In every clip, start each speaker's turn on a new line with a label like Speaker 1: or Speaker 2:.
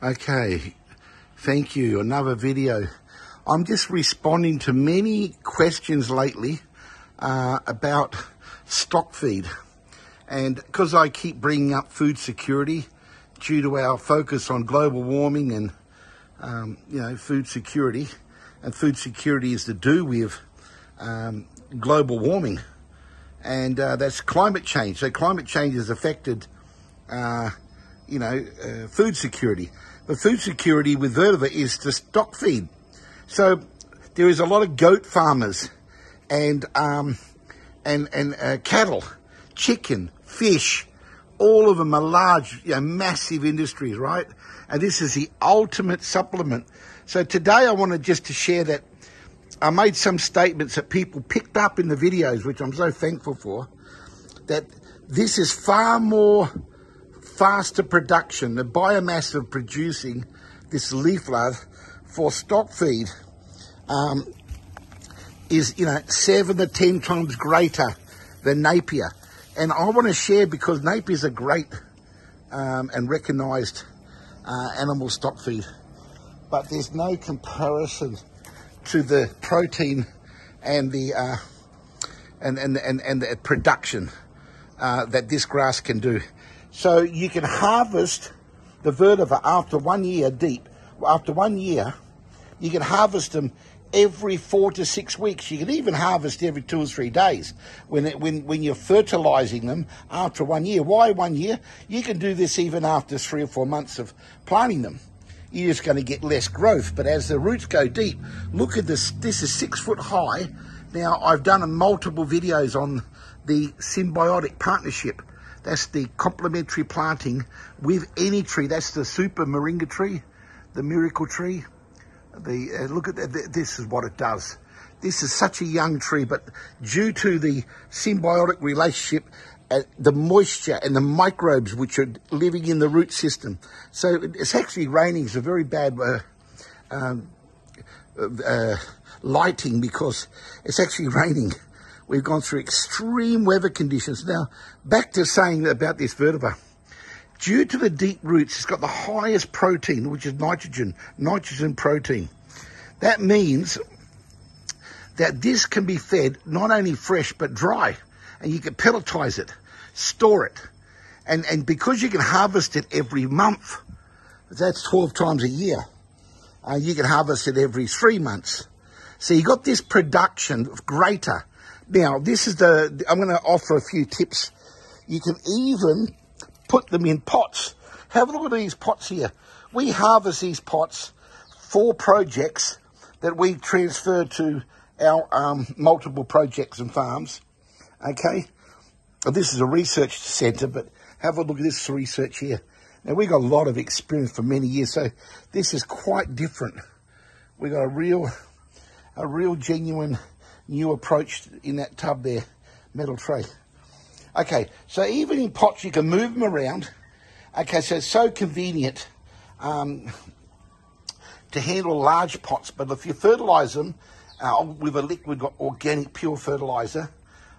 Speaker 1: Okay, thank you. Another video. I'm just responding to many questions lately about stock feed. And because I keep bringing up food security due to our focus on global warming and, food security. And food security is to do with global warming. And that's climate change. So climate change has affected, food security. But food security with vetiver is to stock feed. So there is a lot of goat farmers and cattle, chicken, fish. All of them are large, massive industries, right? And this is the ultimate supplement. So today I wanted just to share that I made some statements that people picked up in the videos, which I'm so thankful for, that this is far more faster production. The biomass of producing this leaflet for stock feed is 7 to 10 times greater than Napier. And I want to share, because Napier is a great and recognised animal stock feed, but there's no comparison to the protein and the and the production that this grass can do. So you can harvest the vetiver after 1 year deep. After 1 year, you can harvest them every 4 to 6 weeks. You can even harvest every 2 or 3 days when you're fertilizing them after 1 year. Why 1 year? You can do this even after 3 or 4 months of planting them. You're just going to get less growth. But as the roots go deep, look at this. This is 6 foot high. Now, I've done multiple videos on the symbiotic partnership. That's the complementary planting with any tree. That's the super moringa tree, the miracle tree. Look at that. This is what it does. This is such a young tree, but due to the symbiotic relationship, the moisture and the microbes which are living in the root system. So it's actually raining. It's a very bad lighting because it's actually raining. We've gone through extreme weather conditions. Now, back to saying about this vetiver. Due to the deep roots, it's got the highest protein, which is nitrogen protein. That means that this can be fed not only fresh, but dry. And you can pelletize it, store it. And because you can harvest it every month, that's 12 times a year. You can harvest it every 3 months. So you got this production of greater. Now, I'm going to offer a few tips. You can even put them in pots. Have a look at these pots here. We harvest these pots for projects that we transfer to our multiple projects and farms. Okay, this is a research centre, but have a look at this research here. Now, we got a lot of experience for many years, so this is quite different. We got a real genuine new approach in that tub there, metal tray. Okay, so even in pots, you can move them around. Okay, so it's so convenient to handle large pots, but if you fertilise them with a liquid organic pure fertiliser,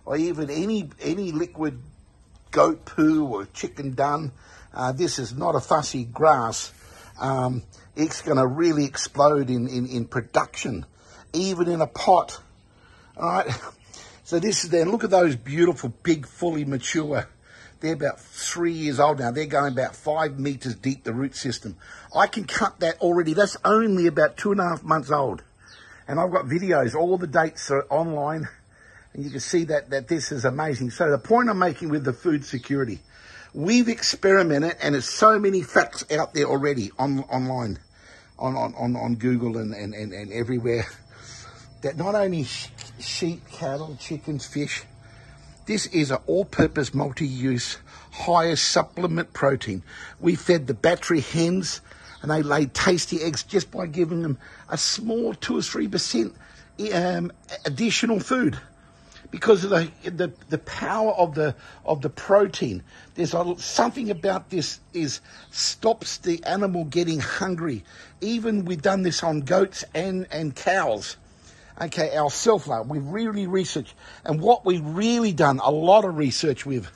Speaker 1: or even any liquid goat poo or chicken dung, this is not a fussy grass. It's going to really explode in production, even in a pot. All right. So this is there. Look at those beautiful, big, fully mature. They're about 3 years old now. They're going about 5 meters deep, the root system. I can cut that already. That's only about 2.5 months old. And I've got videos. All the dates are online. And you can see that this is amazing. So the point I'm making with the food security, we've experimented, and there's so many facts out there already online, on Google and everywhere, that not only sheep, cattle, chickens, fish, this is an all-purpose, multi-use, highest supplement protein. We fed the battery hens, and they laid tasty eggs just by giving them a small 2 or 3% additional food, because of the power of the protein. There's something about this stops the animal getting hungry. Even we've done this on goats and cows. Okay, our self-love, we've really researched, and what we've really done a lot of research with,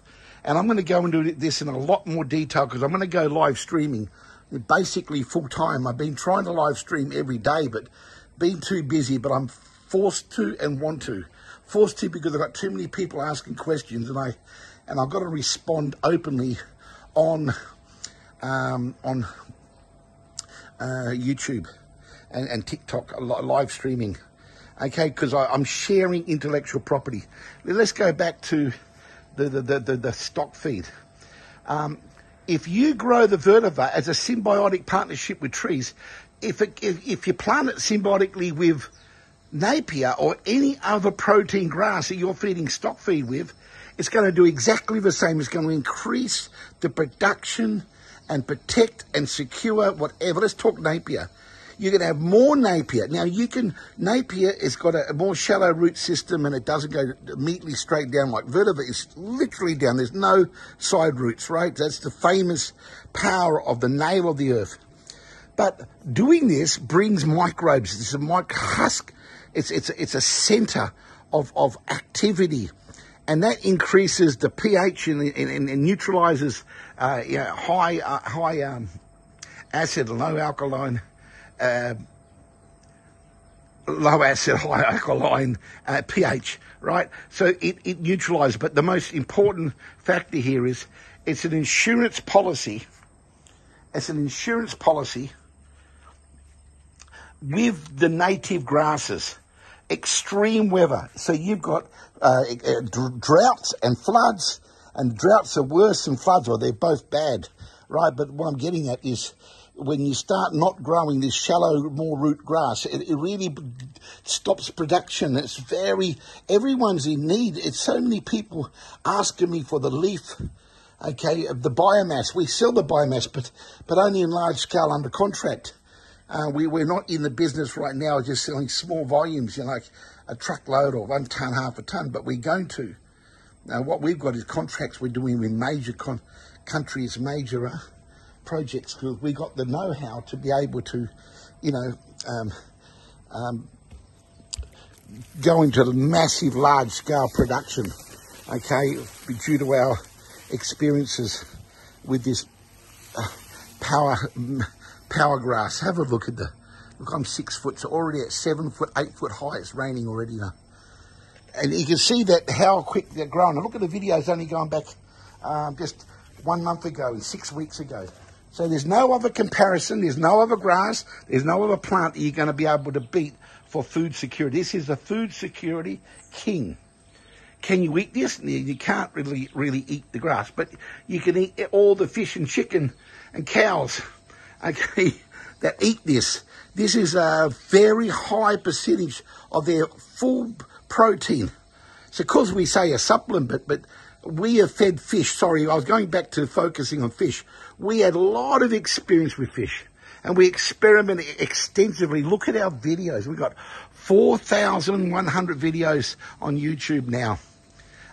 Speaker 1: and I'm going to go into this in a lot more detail because I'm going to go live streaming, basically full time. I've been trying to live stream every day, but been too busy, but I'm forced to and want to. Forced to because I've got too many people asking questions, and I've got to respond openly on YouTube and TikTok, live streaming. Okay, because I'm sharing intellectual property. Let's go back to the stock feed. If you grow the vetiver as a symbiotic partnership with trees, if you plant it symbiotically with Napier or any other protein grass that you're feeding stock feed with, it's going to do exactly the same. It's going to increase the production and protect and secure whatever. Let's talk Napier. You're going to have more Napier. Now, Napier has got a more shallow root system, and it doesn't go immediately straight down like vetiver. It's literally down. There's no side roots, right? That's the famous power of the nail of the earth. But doing this brings microbes. This is a husk. It's a center of activity, and that increases the pH and neutralizes high acid, low alkaline. Low acid, high alkaline pH, right? So it neutralizes. But the most important factor here is it's an insurance policy. It's an insurance policy with the native grasses. Extreme weather. So you've got droughts and floods, and droughts are worse than floods, or they're both bad, right? But what I'm getting at is, when you start not growing this shallow, more root grass, it really stops production. Everyone's in need. It's so many people asking me for the leaf, okay, of the biomass. We sell the biomass, but only in large scale under contract. We're not in the business right now of just selling small volumes, like a truckload or 1 ton, half a ton, but we're going to. Now, what we've got is contracts we're doing with major countries, major projects, because we got the know-how to be able to, go into the massive, large-scale production, okay, due to our experiences with this power grass. Have a look at look, I'm 6 foot, so already at 7 foot, 8 foot high. It's raining already now. And you can see that how quick they're growing. And look at the videos only going back just 1 month ago and 6 weeks ago. So there's no other comparison, there's no other grass, there's no other plant that you're going to be able to beat for food security. This is the food security king. Can you eat this? You can't really eat the grass, but you can eat all the fish and chicken and cows, okay, that eat this. This is a very high percentage of their full protein. So because we say a supplement, but we have fed fish. Sorry, I was going back to focusing on fish. We had a lot of experience with fish, and we experimented extensively. Look at our videos. We've got 4,100 videos on YouTube now.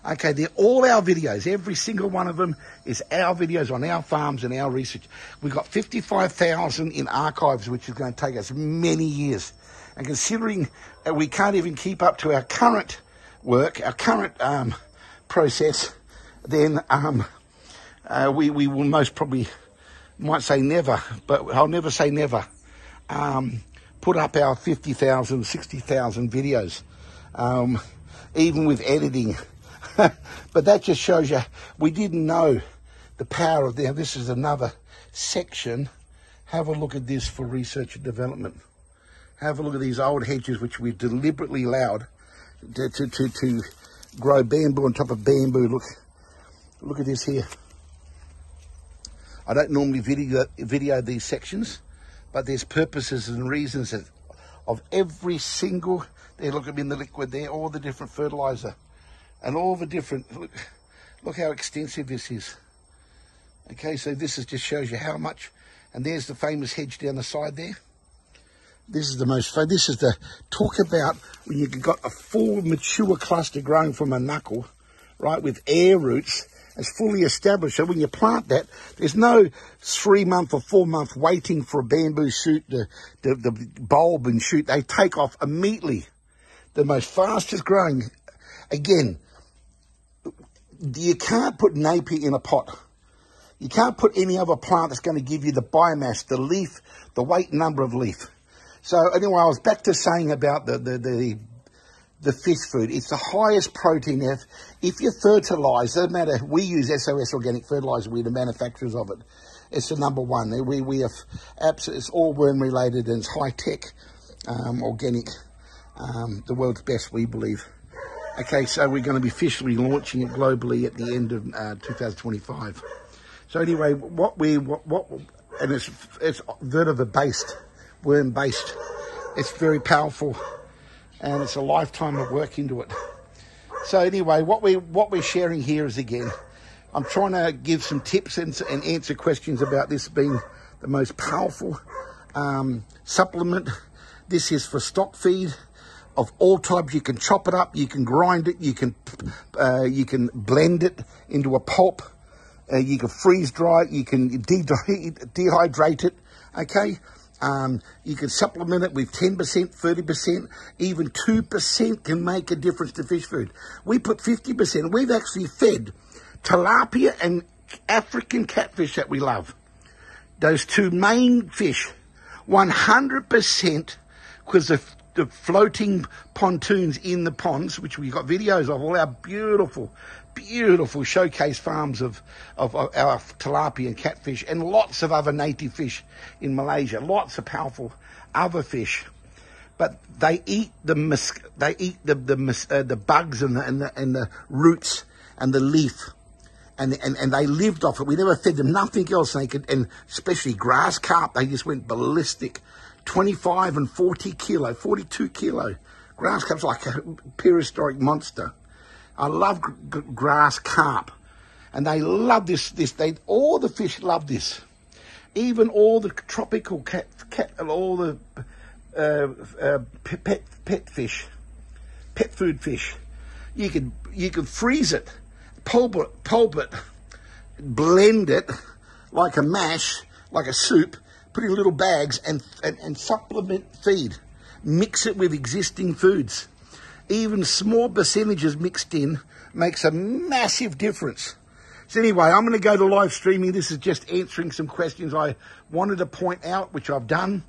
Speaker 1: Okay, they're all our videos. Every single one of them is our videos on our farms and our research. We've got 55,000 in archives, which is going to take us many years. And considering we can't even keep up to our current work, our current process, then we will most probably, might say never, but I'll never say never, put up our 50,000, 60,000 videos, even with editing. But that just shows you, we didn't know the power of them. This is another section. Have a look at this for research and development. Have a look at these old hedges, which we deliberately allowed to grow bamboo on top of bamboo. Look at this here. I don't normally video these sections, but there's purposes and reasons of every single, there, look at me in the liquid there, all the different fertilizer and all the different, look how extensive this is. Okay, so this just shows you how much, and there's the famous hedge down the side there. This is the, talk about when you've got a full mature cluster growing from a knuckle, right, with air roots. It's fully established. So when you plant that, there's no 3 month or 4 month waiting for a bamboo shoot, the bulb and shoot. They take off immediately. The most fastest growing. Again, you can't put Napier in a pot. You can't put any other plant that's going to give you the biomass, the leaf, the weight and number of leaf. So anyway, I was back to saying about the fish food. It's the highest protein. If you fertilise, doesn't matter, we use SOS organic fertiliser, we're the manufacturers of it. It's the number one. We have absolutely, it's all worm related and it's high tech, organic, the world's best, we believe. Okay, so we're going to be officially launching it globally at the end of 2025. So anyway, and it's vetiver based, worm based. It's very powerful, and it's a lifetime of work into it. So anyway, what we're sharing here is, again, I'm trying to give some tips and answer questions about this being the most powerful supplement. This is for stock feed of all types. You can chop it up, you can grind it, you can blend it into a pulp, you can freeze dry it, you can dehydrate it, okay? You can supplement it with 10%, 30%, even 2% can make a difference to fish food. We put 50%. We've actually fed tilapia and African catfish that we love, those two main fish, 100%, because the floating pontoons in the ponds, which we got videos of, all our beautiful, beautiful showcase farms of our tilapia and catfish, and lots of other native fish in Malaysia, lots of powerful other fish. But they eat the bugs and the roots and the leaf, and they lived off it. We never fed them nothing else. And especially grass carp, they just went ballistic. 25 and 40 kilo, 42 kilo. Grass carp's like a prehistoric monster. I love grass carp, and they love this. All the fish love this. Even all the tropical all the pet fish, pet food fish. You can freeze it, pulp it, blend it like a mash, like a soup. Put in little bags and supplement feed. Mix it with existing foods. Even small percentages mixed in makes a massive difference. So anyway, I'm going to go to live streaming. This is just answering some questions I wanted to point out, which I've done.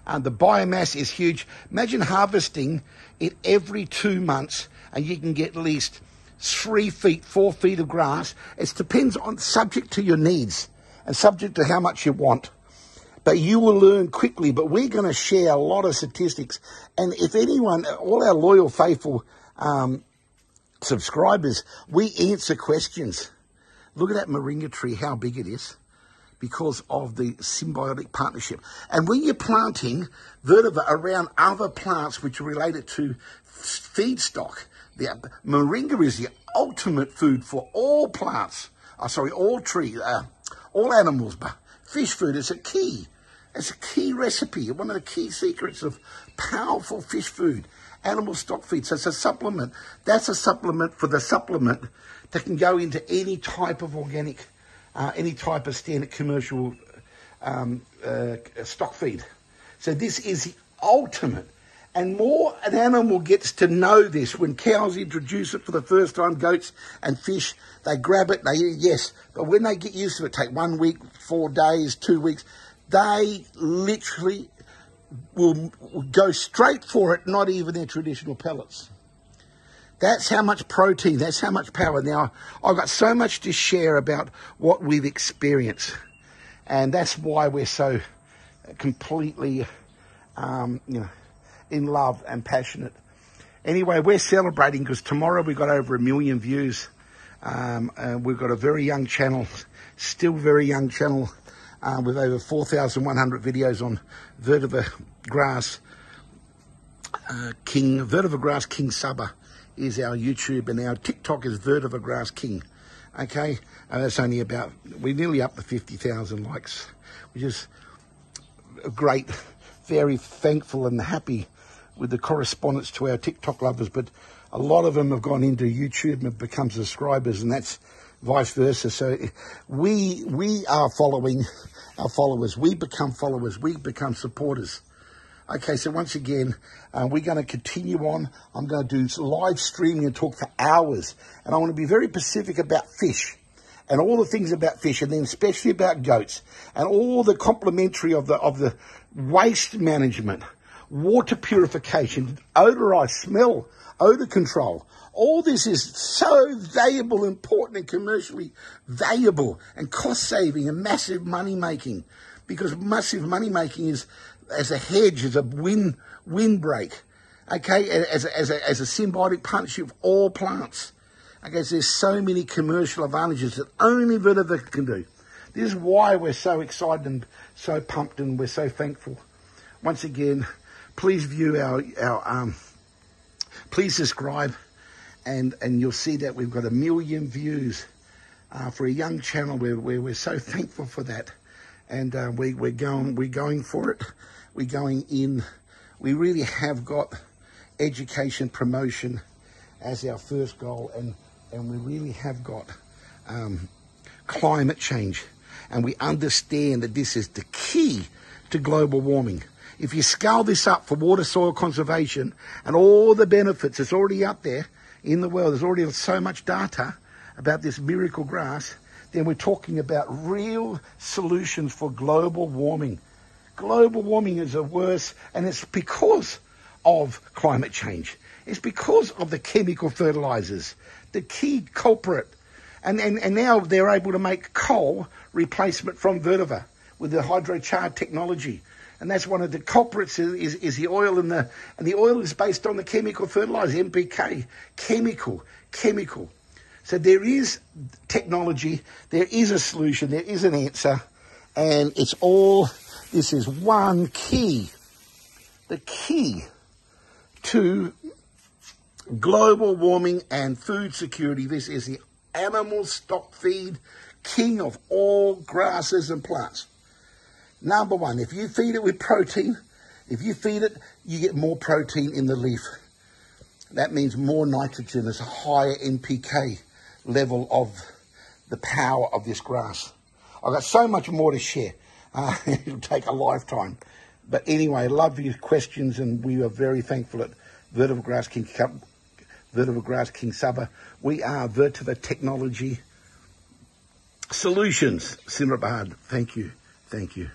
Speaker 1: The biomass is huge. Imagine harvesting it every 2 months, and you can get at least 3 feet, 4 feet of grass. It depends on, subject to your needs and subject to how much you want. But you will learn quickly. But we're going to share a lot of statistics. And if anyone, all our loyal, faithful subscribers, we answer questions. Look at that moringa tree, how big it is, because of the symbiotic partnership. And when you're planting vetiver around other plants which are related to feedstock, the moringa is the ultimate food for all plants. All trees, all animals. But fish food is a key. It's a key recipe, one of the key secrets of powerful fish food, animal stock feed. So it's a supplement. That's a supplement for the supplement that can go into any type of organic, any type of standard commercial stock feed. So this is the ultimate. And more an animal gets to know this, when cows introduce it for the first time, goats and fish, they grab it, they eat, yes. But when they get used to it, take 1 week, 4 days, 2 weeks, they literally will go straight for it, not even their traditional pellets. That's how much protein, that's how much power. Now, I've got so much to share about what we've experienced, and that's why we're so completely, in love and passionate. Anyway, we're celebrating because tomorrow we've got over 1 million views. We've got a very young channel, still very young channel, with over 4,100 videos on vetiver grass king. Vetiver grass king SABAH is our YouTube, and our TikTok is vetiver grass king. Okay, that's only about, we're nearly up to 50,000 likes, which is great. Very thankful and happy with the correspondence to our TikTok lovers, but a lot of them have gone into YouTube and have become subscribers, and that's vice versa. So we are following our followers. We become followers. We become supporters. Okay, so once again, we're going to continue on. I'm going to do live streaming and talk for hours, and I want to be very specific about fish and all the things about fish, and then especially about goats, and all the complementary of the waste management, water purification, odorized smell, odor control. All this is so valuable, important, and commercially valuable, and cost-saving, and massive money-making, because massive money-making is as a hedge, as a windbreak, okay, as a symbiotic partnership of all plants. Okay, so there's so many commercial advantages that only vetiver can do. This is why we're so excited and so pumped, and we're so thankful. Once again, please view our please subscribe, and you'll see that we've got 1 million views for a young channel. We're so thankful for that, and we're going for it. We're going in. We really have got education promotion as our first goal, and we really have got climate change, and we understand that this is the key to global warming. If you scale this up for water soil conservation and all the benefits, it's already up there in the world, there's already so much data about this miracle grass, then we're talking about real solutions for global warming. Global warming is a worse, and it's because of climate change. It's because of the chemical fertilizers, the key culprit. And now they're able to make coal replacement from vetiver with the HYDROCHAR technology. And that's one of the culprits is the oil, and the oil is based on the chemical fertilizer, NPK, chemical. So there is technology, there is a solution, there is an answer, and it's all, this is one key, the key to global warming and food security. This is the animal stock feed king of all grasses and plants. Number one, if you feed it with protein, if you feed it, you get more protein in the leaf. That means more nitrogen. There's a higher NPK level of the power of this grass. I've got so much more to share. It'll take a lifetime. But anyway, I love your questions, and we are very thankful at Vetiver Grass King SABAH. We are Vetiver Technology Solutions, SABAHAN. Thank you. Thank you.